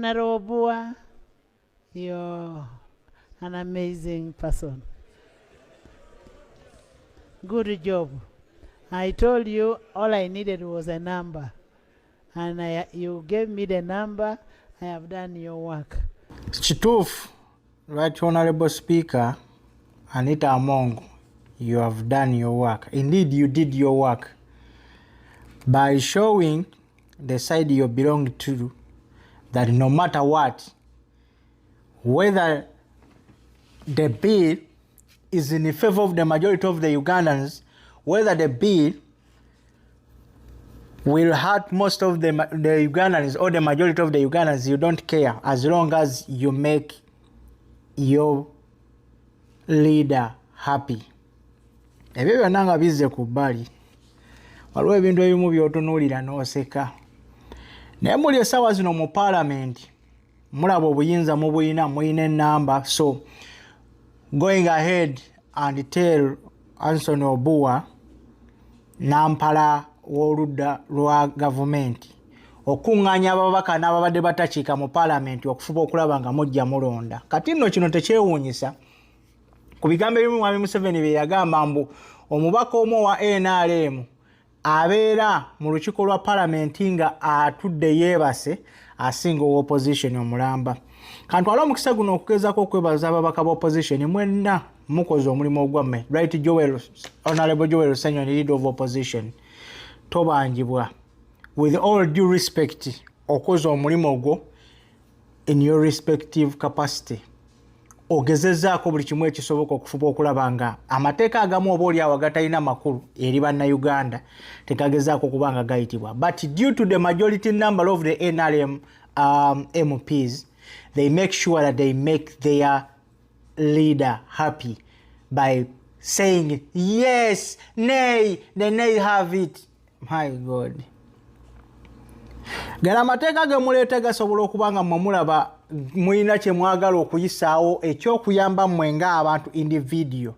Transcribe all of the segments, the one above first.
Honorable Bua, you're an amazing person. Good job. I told you all I needed was a number. And you gave me the number. I have done your work. Chituf, Right Honorable Speaker, Anita Among, you have done your work. Indeed, you did your work. By showing the side you belong to, that no matter what, whether the bill is in favor of the majority of the Ugandans, whether the bill will hurt most of the Ugandans or the majority of the Ugandans, you don't care, as long as you make your leader happy. Ebyo byonna nga bizze ku bbali, waliwo ebintu ebimu by'otunuulira n'oseka. Naye muli essaawa zino mu paalamenti mulaba obuyinza muyina ennamba, so going ahead and tell Anthony Obua, nampala w'oludda lwa gavumenti, okuŋŋaanya ababaka n'ababadde batakiika mu paalamenti okufuba okulaba nga mujja mulonda. Kati nno kino tekyewuunyisa ku bigambo ebimu Mwami Museveni bye yagamba mbu omubaka omu wa NRM abeera mu lukiiko lwa paalamenti nga atudde yeebase asinga opposition omulamba. Kantwala omukisa guno okugezaako okwebaza ababaka ba opposition mwenna mukoze omulimu ogwammwe. Right Honorable Joel Ssennyonyi, leader of opposition, tobanjibwa. With all due respect, okoze omulimu ogwo in your respective capacity. Ogezezaako buli kimu ekisoboka okufuba okulaba nga amateeka agamu oba oli awo agatalina makulu eri bannayuganda tegagezaako okuba nga gayitibwa. But due to the majority number of the NRM MPs, they make sure that they make their leader happy by saying yes, nay, the nay have it. My God. Gana amateeka gemuleeta gasobola okuba nga mulaba muyina kye mwagala okuyisaawo ekyokuyamba mmwe ng'abantu individual.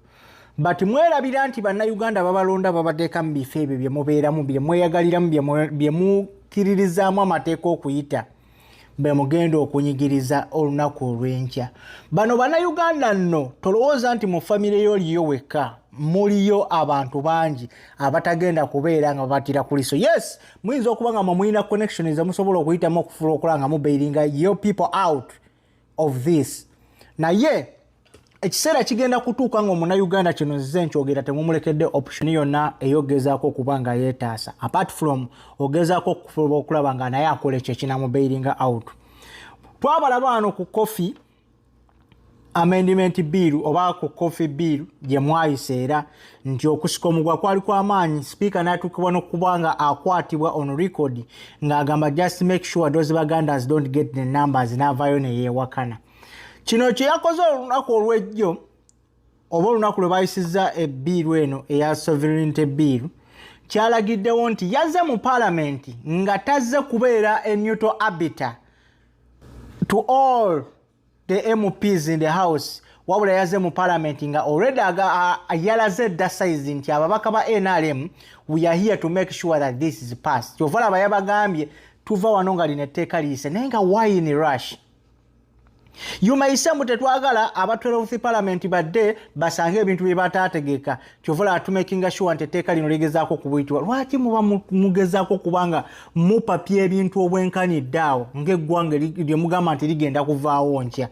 But mwerabira nti bannayuganda babalonda babateeka mu bifo ebyo bye mubeeramu, bye mweyagaliramu, bye mukkiririzaamu amateeka okuyita, bwe mugenda okunyigiriza olunaku olw'enkya. Bano bannayuganda nno tolowooza nti mu famire yo oliyo wekka, muliyo abantu bangi abatagenda kubeera nga babatira ku liso. Yes, muyinza okuba nga muyina connections ze musobola okuyitamu okufuula okulaba nga mubairinga your people out of this. Naye ekiseera kigenda kutuuka nga omunnayuganda kino nzize nkyogera temumulekedde option yonna eyogezaako okuba nga yeetaasa, apart from ogezaako okufuba okulaba nga naye akola ekyo ekinamubairinga out. Twabalaba wano ku coffee amendment bill oba ku coffee bill gye mwayise era nti okusika omugwa kwali kw'amaanyi. Speaker n'atuukibwa n'okuba nga akwatibwa on record ng'agamba just make sure those Bagandans don't get the numbers, n'avaayo ne yeewakana. Kino kye yakoze olunaku olw'ejjo oba olunaku lwe bayisizza ebbiiru eno eya sovereignty bill, kyalagiddewo nti yazze mu paalamenti nga tazze kubeera a neutral arbiter to all the MPs in the house, wabula yazze mu parliament nga already yalaze dda size nti ababaka ba NRM, we are here to make sure that this is passed. Kyovala bayabagambye tuva wano nga lino etteeka liyise, naye nga why in rush? Yumayise mu tetwagala abatwera of the parliament badde basange ebintu bye bataategeka. Kyovala atumakinga sure nti etteeka lino ligezaako kubuyitibwa. Lwaki muba mugezaako kubanga mupapye ebintu obwenkanidde awo ng'eggwanga lye mugamba nti ligenda kuvaawo nkya?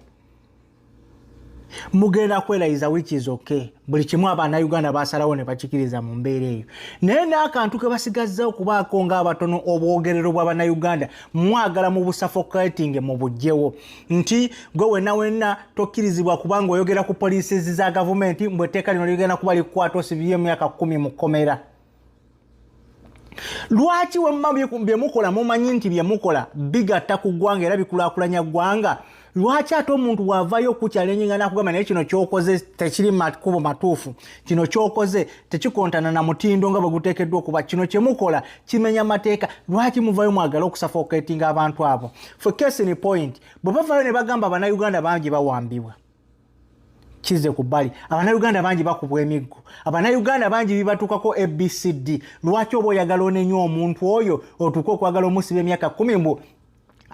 Mugenda kwerayiza which is okay. Buli kimu Abannayuganda basalawo ne bakikiriza mu mbeera eyo. Naye n'akantu ke basigazza okubaako ng'abatono obwogerero bw'Abannayuganda mwagala mu busuffocating mu bujjewo nti gwe wenna tokkirizibwa kubanga oyogera ku poliisi za gavumenti mbwe etteeka lino ligenda kuba likukwata osibye emyaka 10 mu kkomera. Lwaki wemma bye mukola mumanyi nti bye mukola bigatta ku ggwanga era bikulaakulanya ggwanga? Lwaki ate omuntu bw'avaayo okukyalennyinga n'akugamba naye kino ky'okoze tekiri makubo matuufu, kino ky'okoze tekikontana na mutindo nga bwe guteekeddwa okuba, kino kye mukola kimenya mateeka? Lwaki muvaayo mwagala okusuffocatinga abantu abo? For case in point, bwe bavaayo ne bagamba Abannayuganda bangi bawambibwa, kize ku bbali, Abannayuganda bangi bakubwa emiggo, Abannayuganda bangi bibatuukako ABCD. Lwaki oba oyagala onenya omuntu oyo otuuke okwagala omusiba emyaka 10 mbu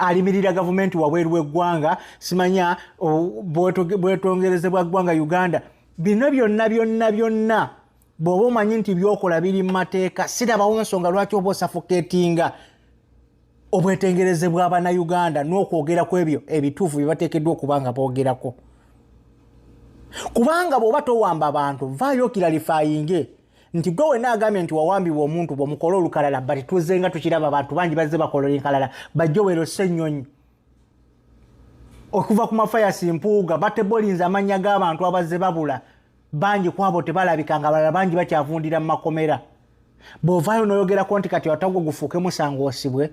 alimirira gavumenti wabweru w'eggwanga simanya bwetongerezebwa ggwanga Uganda bino byonna bw'oba omanyi nti byokola biri mu mateeka sirabawo ensonga lwaki oba osuffocatinga obwetengerezebwa Abannayuganda n'okwogera ku ebyo ebituufu bye bateekeddwa okuba nga boogerako. Kubanga bw'oba towamba abantu vaayo okiralifayinge nti gwe wena agambye nti wawambibwa omuntu bw'omukola olukalala bati tuzze nga tukiraba abantu bangi bazze bakolola enkalala bajjo wero ssennyonyi okuva ku mafayasi mpuuga batebolinza amannya g'abantu abazze babula bangi kwabo tebalabika nga balala bangi bakyavundira mu makomera bw'ovaayo n'oyogerako nti kati watagwo gufuuke musango osibwe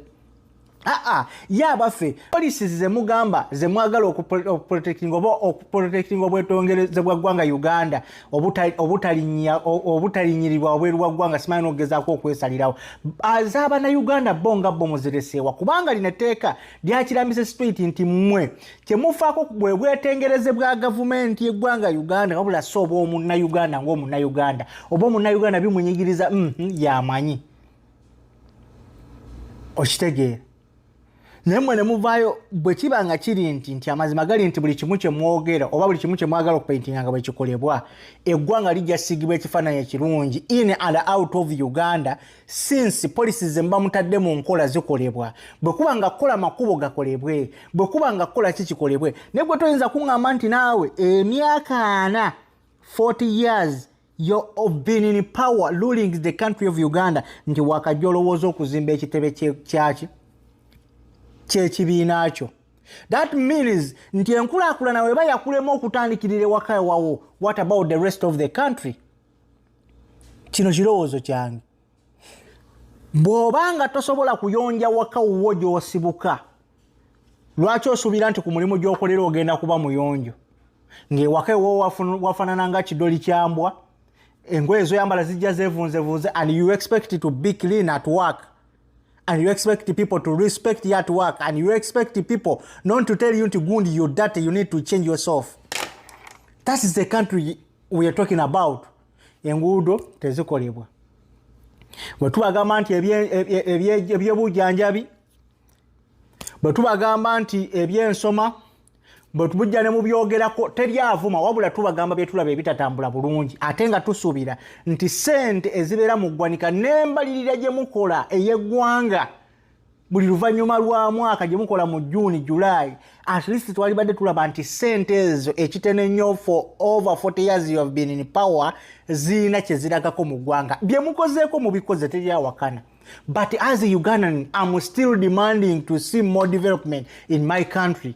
ye abaffe polisi zemugamba zemwagala okuprotecting obwetongerezebwa ggwanga Uganda obutalinyirirwa wabweru wa ggwanga simanyi n'okugezaako okwesalirawo az'Abannayuganda bo nga bo muzireseewa kubanga lino etteeka lyakirambise street nti mmwe kyemufaako bwe bwetengerezebwa gavumenti y'eggwanga Uganda wabula so oba omunnayuganda ng'omunnayuganda oba omunnayuganda bimunyigiriza yamanyi okitegeera nemwe ne muvaayo bwe kiba nga kiri nti amazima gali nti buli kimu kye mwogera oba buli kimu kye mwagala okupaintinga nga bwe kikolebwa eggwanga lijja sigibwa ekifaananyi ekirungi in and out of Uganda since policies ze mba mutadde mu nkola zikolebwa bwe kuba nga kola makubo gakolebwe bwe kuba nga kola kikolebwe ne gwe toyinza kuŋŋamba nti naawe emyaka 40 years you've been in power ruling the country of Uganda nti wakajja olowooza okuzimba ekitebe kyaki kyekibiina kyo. That means nti enkulaakulana weba yakulema okutandikirira ewaka ewawo. What about the rest of the country? Kino kirowoozo kyange. Bw'obanga tosobola kuyonja waka wuwo gy'osibuka lwaki osuubira nti ku mulimu gy'okolera ogenda kuba muyonjo ng'ewaka ewawo wafaanana nga kidoli kyambwa engoye zoyambala zijja zeevunzevunze and you expect to be clean at work. And you expect people to respect you at work. And you expect people not to tell you to go into your dirty, you need to change yourself. That is the country we are talking about. Enguudo tezikolebwa. Bwe tubagamba nti ebyebujjanjabi, bwe tubagamba nti ebyensoma, bwe tubujja ne mu byogerako teryavuma wabula tubagamba bye tulaba ebitatambula bulungi ate nga tusuubira nti ssente ezibeera mu ggwanika n'embalirira gye mukola ey'eggwanga buli luvannyuma lwa mwaka gye mukola mu June July at least twalibadde tulaba nti ssente ezo ekitene nnyo for over 40 years you have been in power ziina kye ziragako mu ggwanga bye mukozeeko mubikoze teryawakana. But as a Ugandan, I'm still demanding to see more development in my country.